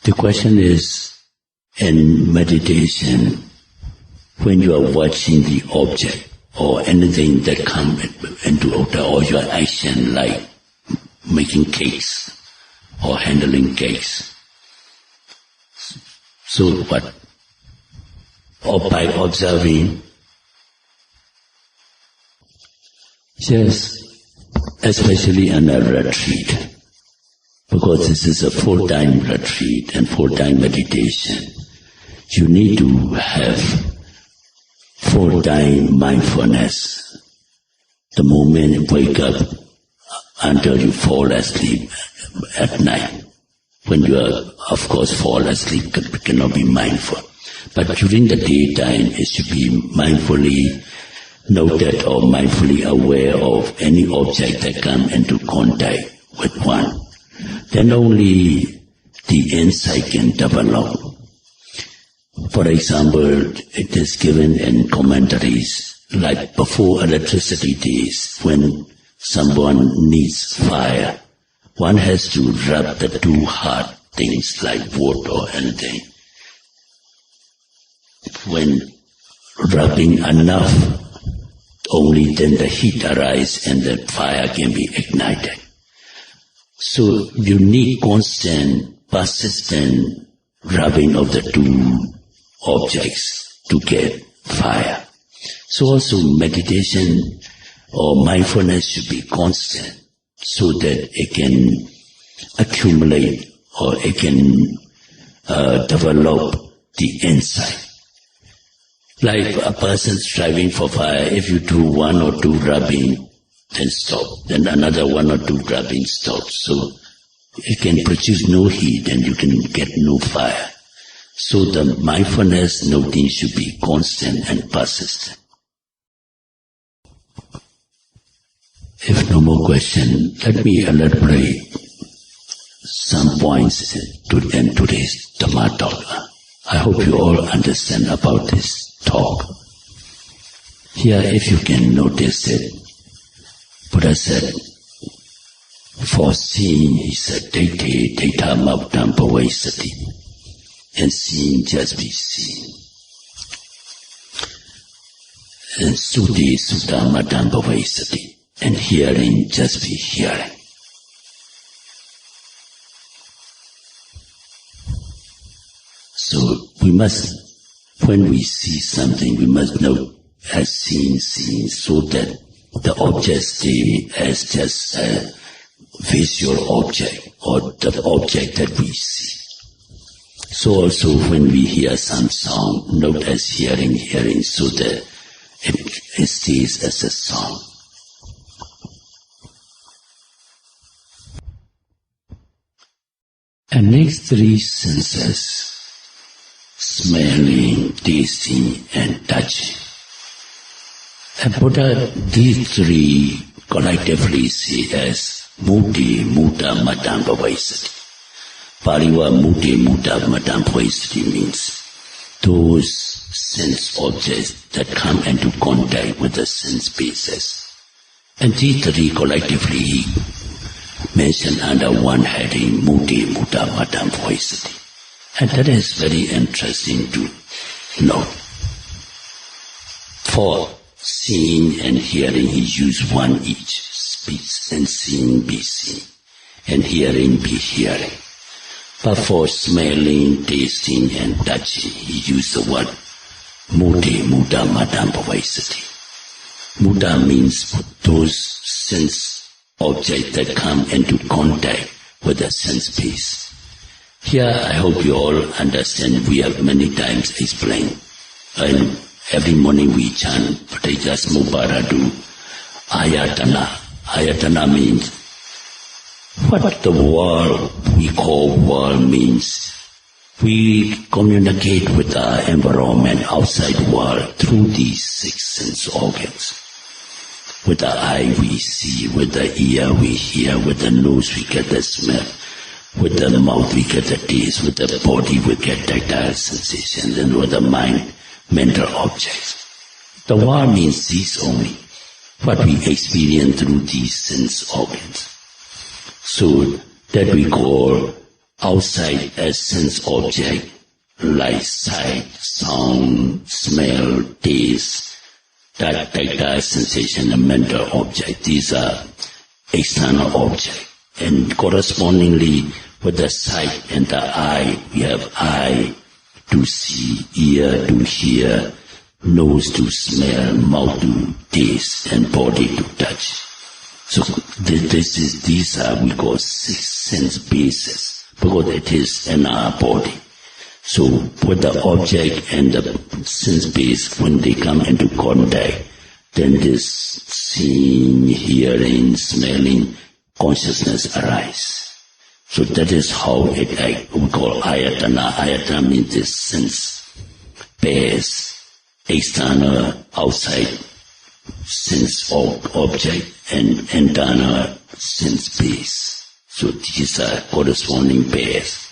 The question is, in meditation, when you are watching the object or anything that comes into order, or your action like making cakes or handling cakes, so what? Or by observing, yes, especially in a retreat, because this is a full-time retreat and full-time meditation, you need to have full-time mindfulness. The moment you wake up until you fall asleep at night. When you are, of course, fall asleep, cannot be mindful. But during the daytime, it should be mindfully noted or mindfully aware of any object that comes into contact with one. Then only the insight can develop. For example, it is given in commentaries, like before electricity days, when someone needs fire, one has to rub the two hard things like wood or anything. When rubbing enough, only then the heat arises and the fire can be ignited. So you need constant, persistent rubbing of the two objects to get fire. So also meditation or mindfulness should be constant so that it can accumulate or it can develop the insight. Like a person striving for fire, if you do one or two rubbing, then stop. Then another one or two rubbing, stop. So it can produce no heat and you can get no fire. So the mindfulness noting should be constant and persistent. If no more question, let me elaborate some points in today's Dhamma talk. I hope you all understand about this talk. Here, if you can notice it, Buddha said, for seeing, he said, Date, Data Mabdam Bhavai. And seeing, just be seen. And Sudi, Sutta Madam Bhavai. And hearing, just be hearing. So we must, when we see something, we must know as seen, so that the object stay as just a visual object or the object that we see. So also when we hear some song, note as hearing, so that it stays as a song. And next three senses, smelling, tasting, and touching. And Buddha, these three collectively see as Muti, Muta, Madam, Bhavai. Paliwa Muti, Muta, Madam, Bhavai means those sense objects that come into contact with the sense basis. And these three collectively mentioned under one heading, Muti, Muta, Madam, Bhavai. And that is very interesting to note. For seeing and hearing, he used one each. Speech and seeing be seen, and hearing be hearing. But for smelling, tasting, and touching, he used the word Muti, Muta, Madam, Bhavai. Muta means those sense objects that come into contact with the sense base. Here, I hope you all understand, we have many times explained, and every morning we chant, Patijasmo Baradu, Ayatana. Ayatana means, what the world we call world means. We communicate with our environment, outside world, through these six sense organs. With the eye we see, with the ear we hear, with the nose we get the smell. With the mouth we get the taste, with the body we get tactile sensations, and with the mind, mental objects. The world means these only, what we experience through these sense organs. So that we call outside a sense object like sight, sound, smell, taste, tactile sensation, and mental object. These are external objects. And correspondingly with the sight and the eye, we have eye to see, ear to hear, nose to smell, mouth to taste, and body to touch. So these are we call 6 sense bases, because it is in our body. So with the object and the sense base, when they come into contact, then this seeing, hearing, smelling, consciousness arise. So that is how it we call ayatana. Ayatana means this sense base, external, outside sense object, and internal sense base. So these are corresponding pairs.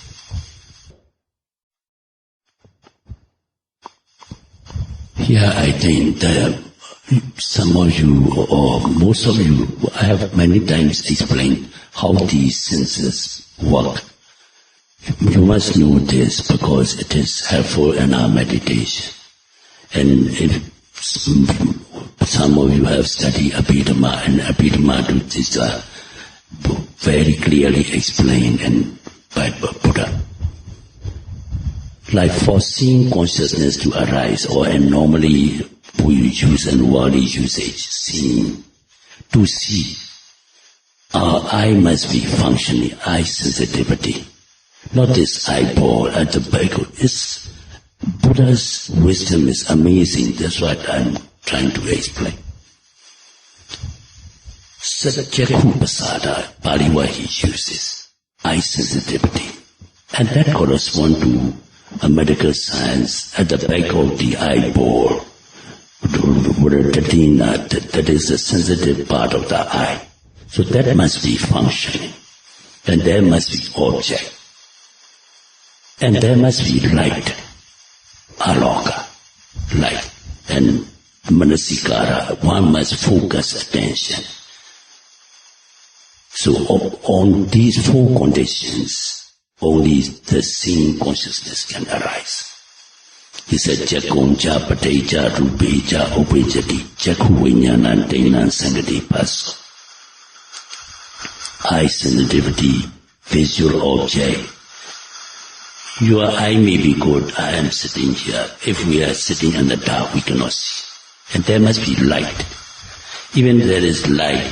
Here I think that some of you, or most of you, I have many times explained how these senses work. You must know this because it is helpful in our meditation. And if some of you have studied Abhidhamma, and Abhidhamma is very clearly explained by Buddha. Like for seeing consciousness to arise, and normally we use in worldly usage, seeing, to see, our eye must be functioning, eye sensitivity. Not this eyeball at the back. Buddha's wisdom is amazing. That's what I'm trying to explain. Satyaku pasada, Pali word he uses, eye sensitivity. And that corresponds to a medical science at the back of the eyeball. That is the sensitive part of the eye. So that must be functioning. And there must be object. And there must be light. Aloka, light. And manasikara, one must focus attention. So on these 4 conditions, only the seeing consciousness can arise. He said, Jakunja, Pateja, Rupeja, Upejati, Jaku Vinyanan, Denan, Sangati, Paso. Eye sensitivity, visual object. Your eye may be good. I am sitting here. If we are sitting in the dark, we cannot see. And there must be light. Even there is light,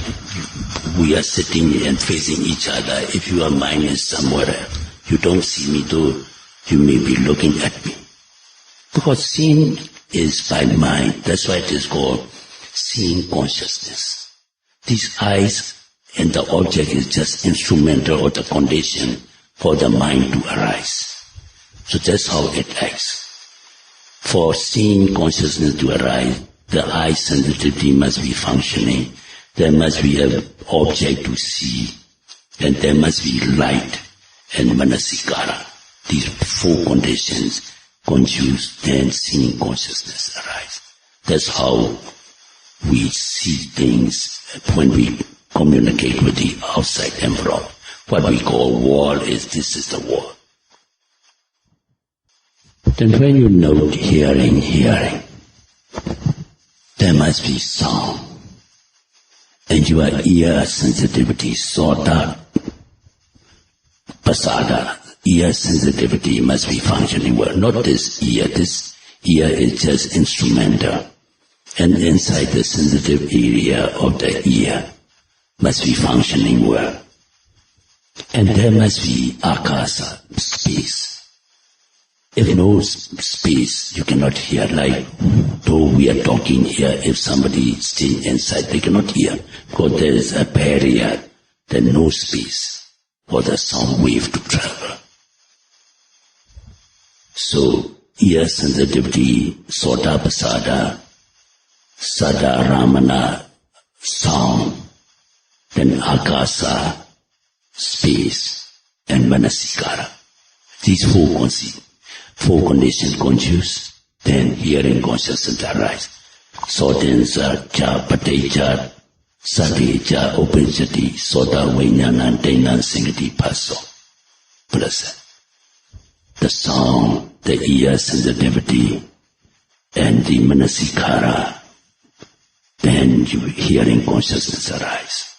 we are sitting and facing each other. If your mind is somewhere, you don't see me, though you may be looking at me. Because seeing is by mind. That's why it is called seeing consciousness. These eyes and the object is just instrumental or the condition for the mind to arise. So that's how it acts. For seeing consciousness to arise, the eye sensitivity must be functioning. There must be an object to see, and there must be light and manasikara. These 4 conditions conduce, then seeing consciousness arise. That's how we see things when we communicate with the outside envelope. What we call world this is the world. Then when you note hearing, there must be sound. And your ear sensitivity, sota, pasada, ear sensitivity must be functioning well. Not this ear is just instrumental. And inside the sensitive area of the ear must be functioning well. And there must be akasa, space. If no space, you cannot hear. Like, though we are talking here, if somebody is staying inside, they cannot hear. Because there is a barrier, then no space for the sound wave to travel. So, ear sensitivity, sota pasada, sada ramana, sound, then akasa, space, and manasikara. These 4 conditions conduce, then hearing consciousness arise. Sotensa, cha, pateja, sateja, opensati, soda, vinyanan, denan, singati, paso. pleasant. The sound, the ear sensitivity, and the manasikara, then your hearing consciousness arise.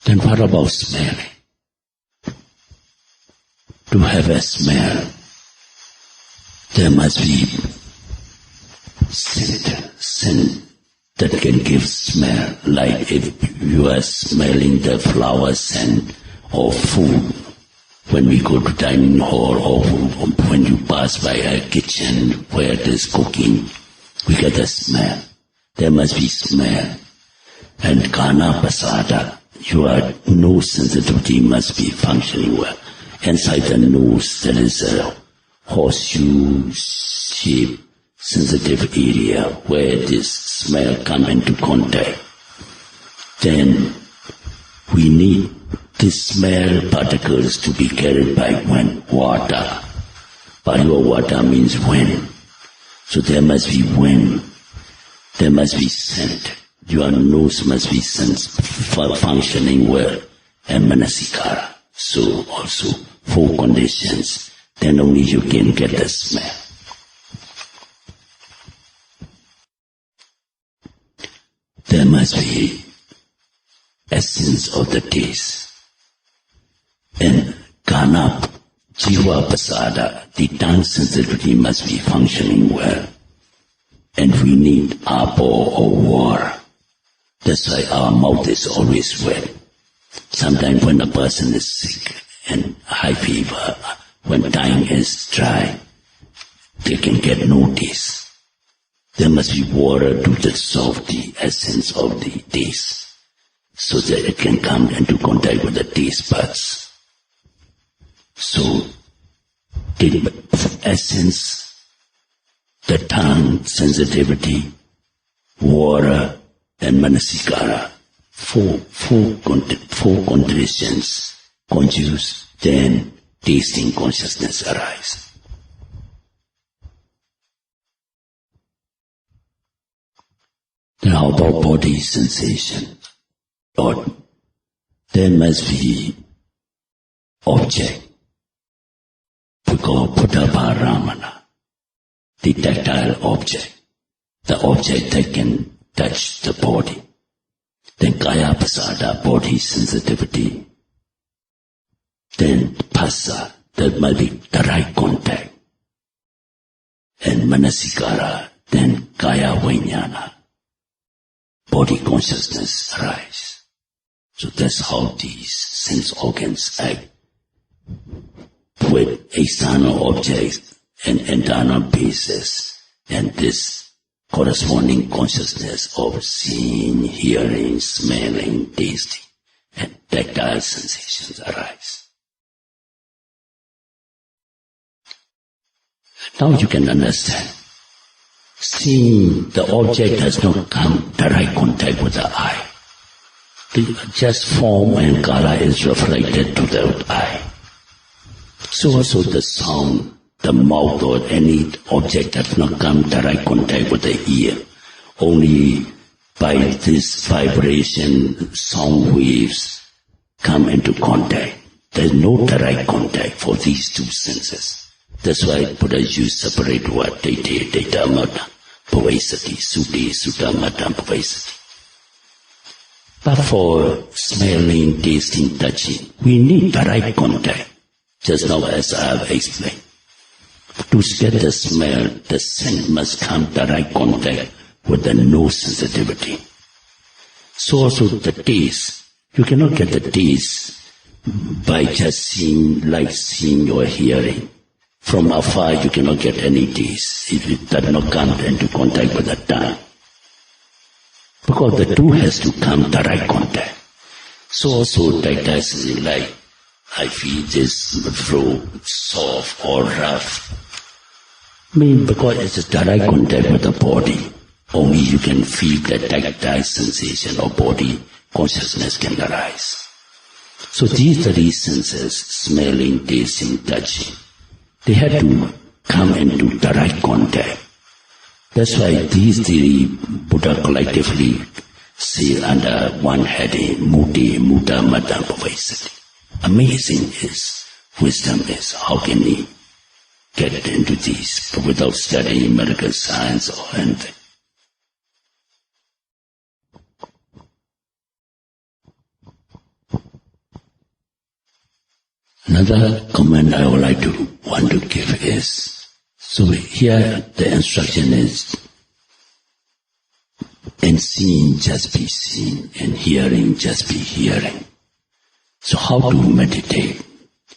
Then what about smelling? To have a smell, there must be scent that can give smell. Like if you are smelling the flower scent or food, when we go to dining hall or when you pass by a kitchen where there's cooking, we get a smell. There must be smell. And kana pasada, your nose sensitivity must be functioning well. Inside the nose there is a horseshoe-shaped sensitive area where this smell comes into contact. Then we need these smell particles to be carried by wind, water. Paliwa water means wind. So there must be wind. There must be scent. Your nose must be functioning well. And manasikara. So also 4 conditions. Then only you can get the smell. There must be essence of the taste. And kana, jiva pasada, the tongue sensitivity must be functioning well. And we need apo or water. That's why our mouth is always wet. Sometimes when a person is sick and high fever, when tongue is dry, they can get no taste. There must be water to dissolve the essence of the taste, so that it can come into contact with the taste buds. So, the essence, the tongue, sensitivity, water, and manasikara, four conditions conduce, then tasting consciousness arise. Then how about body sensation? Lord, there must be object. Because Buddha the tactile object, the object that can touch the body. Then kaya pasada, body sensitivity. Then phassa, that might be the right contact. And manasikara, then kaya vijnana, body consciousness arise. So that's how these sense organs act with external objects and internal basis, and this corresponding consciousness of seeing, hearing, smelling, tasting, and tactile sensations arise. Now you can understand. Seeing the object does not come direct contact with the eye. Just form and color is reflected to the eye. So also the sound, the mouth or any object does not come direct contact with the ear. Only by this vibration, sound waves come into contact. There is no direct contact for these two senses. That's why Buddha used separate word, dete, data, mata, pavesati, sute, sutta, mata, pavesati. But for smelling, tasting, touching, we need direct contact. Just now as I have explained. To get the smell, the scent must come direct contact with the nose sensitivity. So also the taste. You cannot get the taste by just seeing or hearing. From afar you cannot get any taste if it does not come into contact with the tongue. Because the two has to come direct contact. So also tactile sensation, like I feel this throat soft or rough. Because it's a direct contact with the body. Only you can feel the tactile sensation of body consciousness can arise. So these 3 senses, smelling, tasting, touching, they had to come into direct contact. That's why these 3 Buddha collectively say under one heading, Mudi Muda Mata Bhavasati. Amazing is wisdom is how can he get into these without studying medical science or anything. Another comment I would like to want to give is, so here the instruction is, and seeing just be seen, and hearing just be hearing. So how to meditate,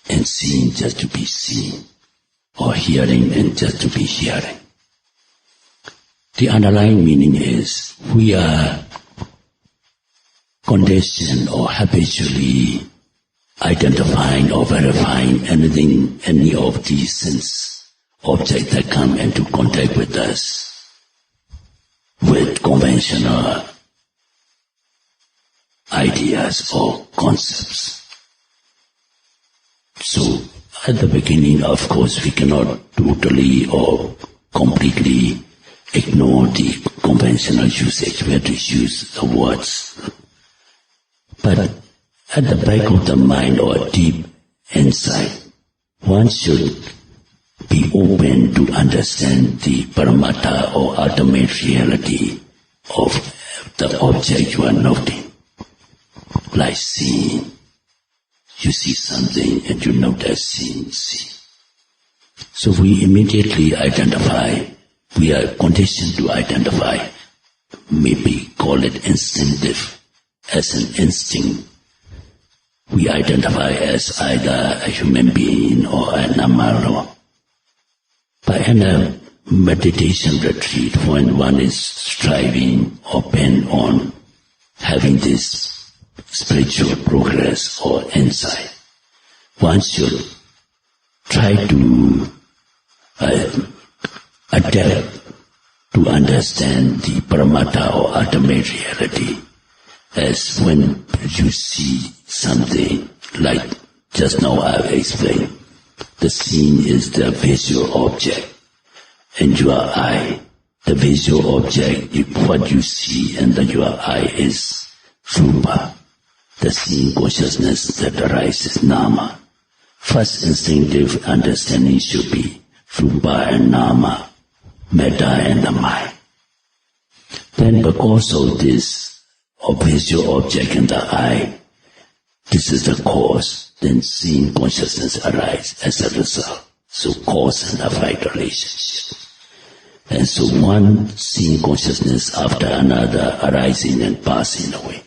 and seeing just to be seen, or hearing and just to be hearing? The underlying meaning is, we are conditioned or habitually identifying or verifying anything, any of these sense objects that come into contact with us with conventional ideas or concepts. So at the beginning, of course, we cannot totally or completely ignore the conventional usage. We have to use the words. But at the back of the mind or deep inside, one should be open to understand the paramata or ultimate reality of the object you are noting. Like seeing. You see something and you note as seeing. So we immediately identify, we are conditioned to identify, maybe call it instinctive, as an instinct. We identify as either a human being or an animal. But in a meditation retreat, when one is striving or bent on having this spiritual progress or insight, one should try to adapt to understand the paramata or ultimate reality as when you see something like just now I've explained. The scene is the visual object, and your eye, the visual object, what you see in your eye is rupa. The seeing consciousness that arises nama. First instinctive understanding should be rupa and nama, metta and the mind. Then because of this visual object in the eye, this is the cause, then seeing consciousness arises as a result. So cause and effect relationship. And so one seeing consciousness after another arising and passing away.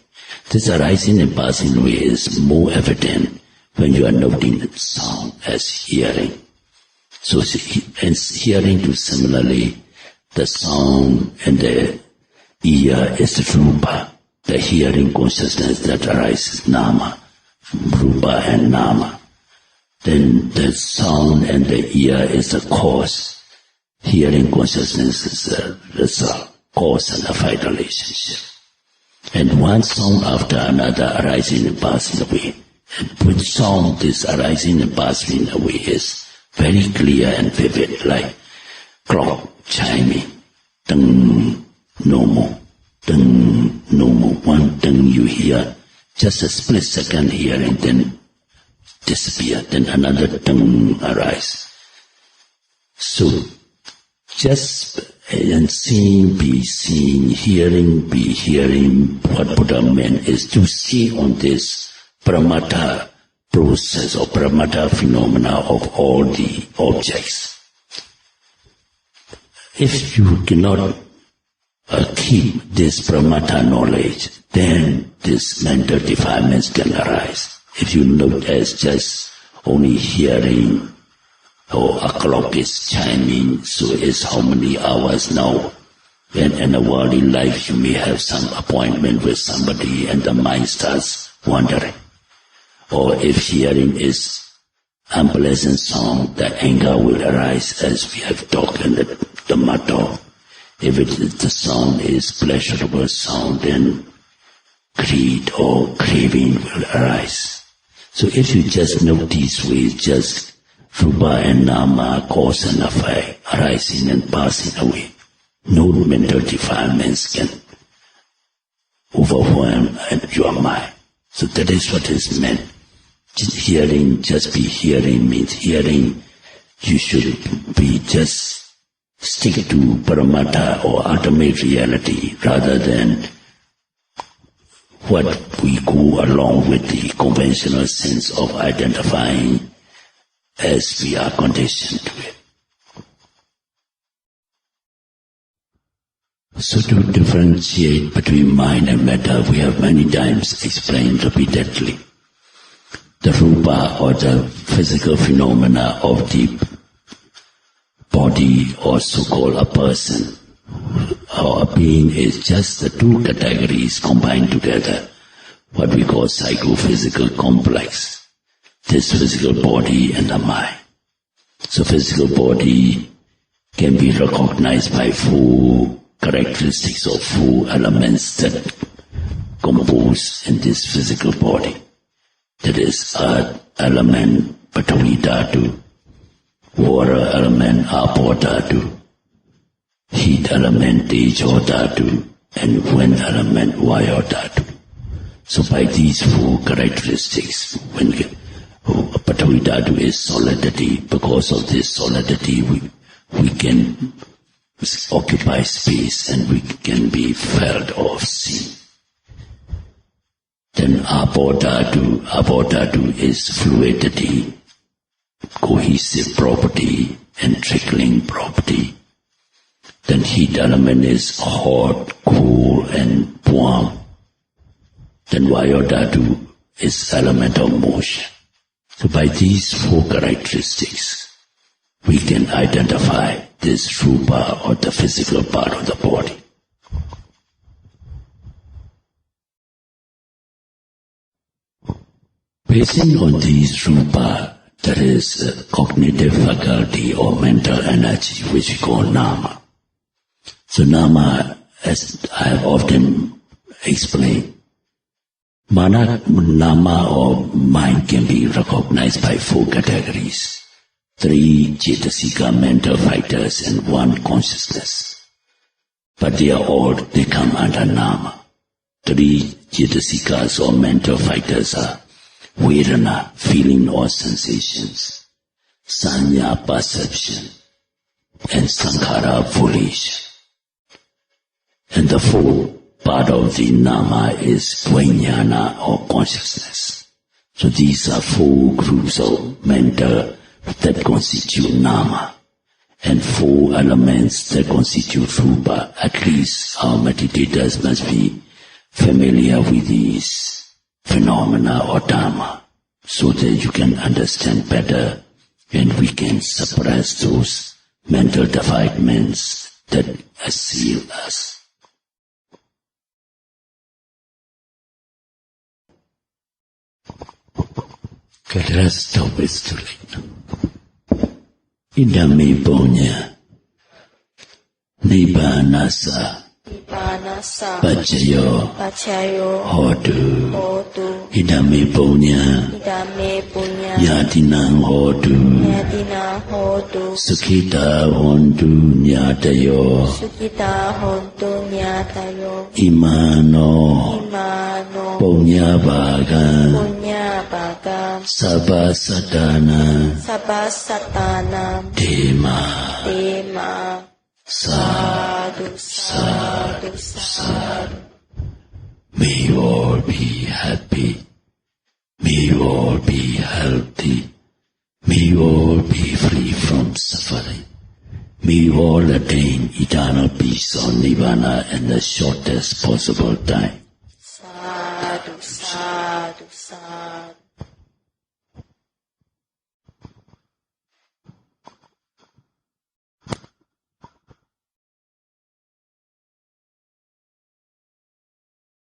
This arising and passing away is more evident when you are noting the sound as hearing. So hearing too similarly, the sound and the ear is rupa, the hearing consciousness that arises nama, rupa and nama. Then the sound and the ear is the cause, hearing consciousness is the result, cause and effect relationship. And one sound after another arising and passing away. And with sound, this arising and passing away is very clear and vivid, like clock chiming. Ding, no more. Ding, no more. One ding you hear, just a split second hearing, then disappear. Then another ding arise. So, just and seeing be seen, hearing be hearing, what Buddha meant is to see on this paramata process or paramata phenomena of all the objects. If you cannot keep this paramata knowledge, then this mental defilements can arise. If you look as just only hearing, or a clock is chiming, so it's how many hours now. And in a worldly life you may have some appointment with somebody and the mind starts wandering. Or if hearing is unpleasant sound, the anger will arise, as we have talked in the motto. If the sound is pleasurable sound, then greed or craving will arise. So if you just note these ways, just rupa and nama, cause and effect, arising and passing away, no mental defilements can overwhelm your mind. So that is what is meant. Hearing, just be hearing means hearing. You should be just stick to Paramatha or ultimate reality rather than what we go along with the conventional sense of identifying as we are conditioned to it. So to differentiate between mind and matter, we have many times explained repeatedly. The rupa or the physical phenomena of the body or so-called a person or a being is just the two categories combined together, what we call psychophysical complex. This physical body and the mind. So physical body can be recognized by four characteristics or four elements that compose in this physical body. That is earth element, Prithvi Dhatu, water element, Apo Dhatu, heat element, Tejo Dhatu, and wind element, Vayu Dhatu. So by these four characteristics, when Prithvi Dhatu is solidity, because of this solidity we can occupy space and we can be felt or seen. Then Apo Dhatu is fluidity, cohesive property and trickling property. Then heat element is hot, cool and warm. Then Vayu Dhatu is element of motion. So by these four characteristics, we can identify this rupa or the physical part of the body. Basing on these rupa, there is a cognitive faculty or mental energy which we call nama. So nama, as I have often explained, nama or mind can be recognized by four categories. 3 Cetasika mental fighters and 1 consciousness. But they come under nama. 3 Cetasikas or mental fighters are Vedana, feeling or sensations, Sanya, perception, and Sankhara, volition. And the fourth part of the nama is Vijnana or consciousness. So these are 4 groups of mental that constitute nama, and 4 elements that constitute rupa. At least our meditators must be familiar with these phenomena or dharma, so that you can understand better and we can suppress those mental defilements that assail us. Okay, let us stop it too late. Idame punya Nibbanasa Pachayo Hotu Idame punya Yatinang Hotu Sukhita Hontu Nyatayo Imano Punya Bhagan Sabha Satana Tema Sadhu. May you all be happy. May you all be healthy. May you all be free from suffering. May you all attain eternal peace or nirvana in the shortest possible time. Sadhu.